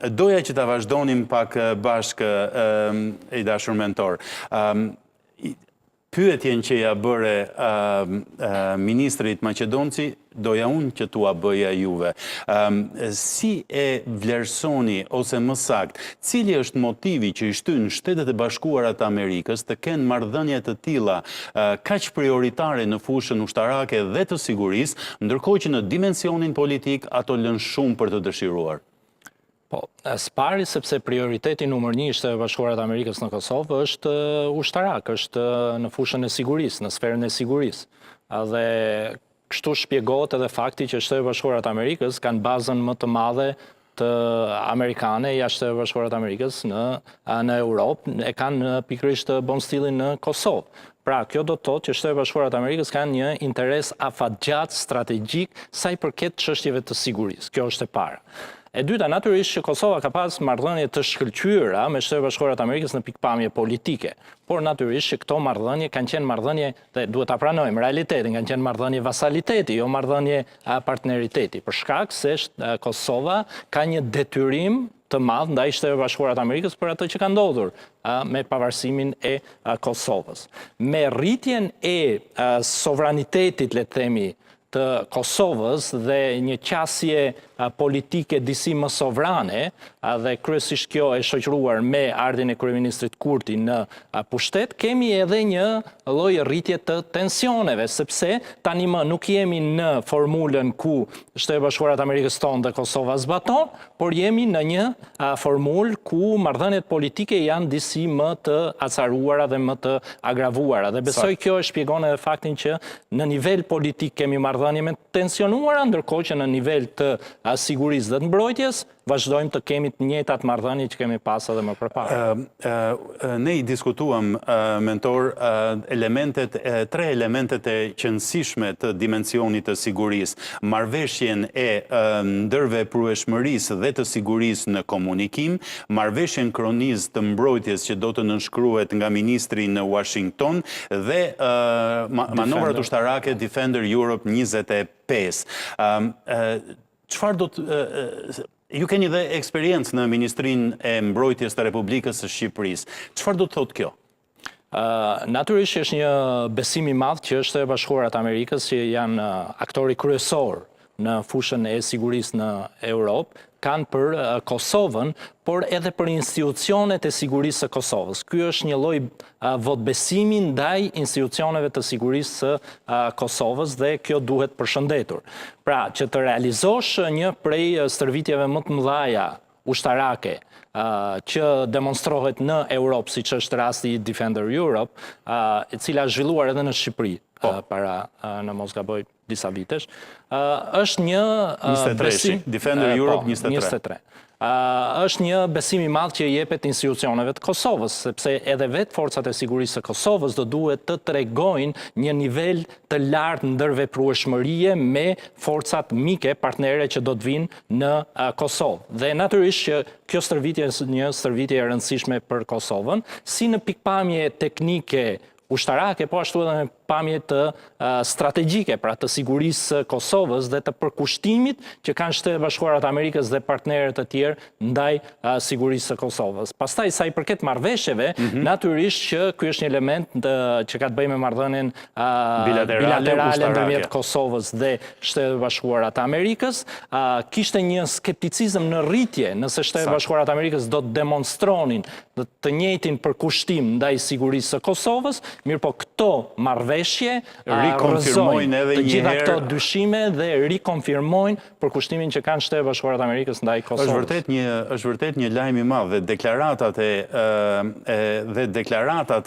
Doja që ta vazhdonim pak bashkë i dashur mentor. Pyetjen që ja bëre ministrit Maqedonci, doja unë që tua bëja juve. Si e vlerësoni, ose më sakt, cili është motivi që i shtyn Shtetet e Bashkuara të Amerikës të kenë marrëdhënie të tilla kaq prioritare në fushën ushtarake dhe të sigurisë, ndërkohë që në dimensionin politik ato lënë shumë për të dëshiruar? Po, s'pari sepse prioriteti numër 1 i Shtetet Bashkuara të Amerikës në Kosovë është ushtarak, është në fushën e sigurisë, në sferën e sigurisë. Dhe kështu shpjegohet edhe fakti që Shtetet Bashkuara të Amerikës kanë bazën më të madhe të amerikane jashtë Shtetet Bashkuara të Amerikës në Europë, e kanë pikërisht bombstillin në Kosovë. Pra, kjo do të thotë që Shtetet Bashkuara të Amerikës kanë një interes afatgjat strategjik sa i përket çështjeve të sigurisë. Kjo është e para. E dyta, natyrisht që Kosova ka pas marrëdhënie të shkëlqyera me Shtetet Bashkuara të Amerikës në pikpamje politike, por natyrisht që këto marrëdhënie kanë qenë marrëdhënie, dhe duhet ta pranojmë realitetin, kanë qenë marrëdhënie vasaliteti, jo marrëdhënie partneriteti, për shkak se Kosova ka një detyrim të madh ndaj Shtetet Bashkuara të Amerikës për atë që ka ndodhur me pavarësimin e Kosovës. Me rritjen e sovranitetit, le të themi, të Kosovës dhe një qasje politike disi më sovrane, dhe kryesisht kjo e shoqëruar me ardhin e kryeministrit Kurti në pushtet, kemi edhe një lloj rritje të tensioneve, sepse tani më nuk jemi në formulën ku Shtetet Bashkuara të Amerikës tonë dhe Kosova zbaton, por jemi në një formulë ku marrëdhëniet politike janë disi më të acaruara dhe më të agravuara. Dhe besoj kjo e shpjegon edhe faktin që në nivel politik kemi marrëdhënie me tensionuara, ndërkohë që në nivel të sigurisë dhe të mbrojtjes vazhdojmë të kemi të njëjtat marrëdhënie që kemi pas edhe më përpara. Ne i diskutuam, mentor, tre elementet e qëndësishme të dimensionit të sigurisë, marrëveshjen e ndërveprueshmërisë dhe të sigurisë në komunikim, marrëveshjen kronizë të mbrojtjes që do të nënshkruhet nga ministri në Washington dhe manovrat ushtarake Defender Europe 25. Çfarë do të... Ju keni dhe eksperiencë në Ministrinë e Mbrojtjes të Republikës së Shqipërisë. Çfarë do të thotë kjo? Natyrisht është një besim i madh që Shtetet Bashkuara të Amerikës, që janë aktori kryesor në fushën e sigurisë në Europë, kanë për Kosovën, por edhe për institucionet e sigurisë së Kosovës. Ky është një lloj votbesimi ndaj institucioneve të sigurisë së Kosovës dhe kjo duhet përshëndetur. Pra, që të realizosh një prej stërvitjeve më të mëdha ushtarake që demonstrohet në Europë, siç është rasti i Defender Europe, e cila është zhvilluar edhe në Shqipëri para në mos gaboj disa vitesh, është një besim Defender Europe 23. Është një besim i madh që i jepet institucioneve të Kosovës, sepse edhe vetë forcat e sigurisë së Kosovës do duhet të tregojnë një nivel të lartë ndërveprueshmërie me forcat mike, partnere që do të vinë në Kosovë. Dhe natyrisht që kjo stërvitje është një stërvitje e rëndësishme për Kosovën, si në pikpamje teknike ushtarake, po ashtu edhe në pamje të strategjike, pra të sigurisë së Kosovës dhe të përkushtimit që kanë Shtetet Bashkuara të Amerikës dhe partnerët e tjerë ndaj sigurisë së Kosovës. Pastaj, sa i përket marrëveshjeve, natyrisht që ky është një element që ka të bëjë me marrëdhënien bilaterale ndërmjet Kosovës dhe Shtetet Bashkuara të Amerikës, kishte një skepticizëm në rritje nëse Shtetet Bashkuara të Amerikës do të demonstronin të njëjtin përkushtim ndaj sigurisë së Kosovës, mirë po këto marrëveshje rikonfirmojnë edhe të gjitha këto dyshime dhe rikonfirmojnë përkushtimin që kanë Shtetet Bashkuara të Amerikës ndaj Kosovës. Është vërtet një lajm i madh dhe deklaratat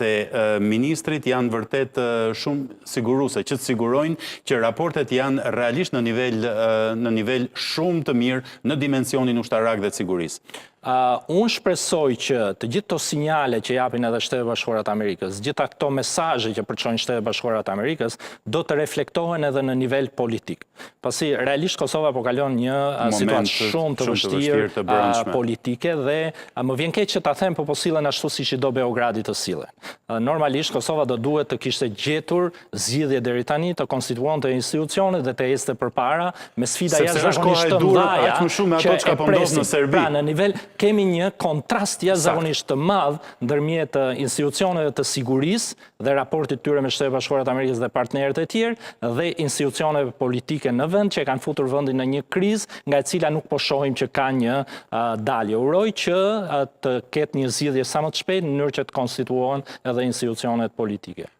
e ministrit janë vërtet shumë siguruese, që të sigurojnë që raportet janë realisht në nivel shumë të mirë në dimensionin ushtarak dhe të sigurisë. Unë shpresoj që të gjithë të sinjale që japin edhe Shtetet Bashkuara të Amerikës, gjitha këto mesazhe që përçojnë Shtetet Bashkuara të Amerikës, do të reflektohen edhe në nivel politik. Pasi realisht Kosova po kalon një situatë shumë të vështirë politike dhe më vjen keq që ta them po sillen ashtu siç i do Beogradi të sillen. Normalisht Kosova do duhet të kishte gjetur zgjidhje deri tani të konstituonte institucionet dhe të ecte përpara me sfida jashtëzakonisht të mëdha që në nivel kemi një kontrast jashtëzakonisht të madh ndërmjet institucioneve të sigurisë dhe raportit tyre me Shtetet Bashkuara të Amerikës dhe partnerët e tjerë dhe institucioneve politike në vend që kanë futur vendin në një krizë nga e cila nuk po shohim që ka një dalje. Uroj që të ketë një zgjidhje sa më të shpejtë në mënyrë që të konstituohen edhe institucionet politike.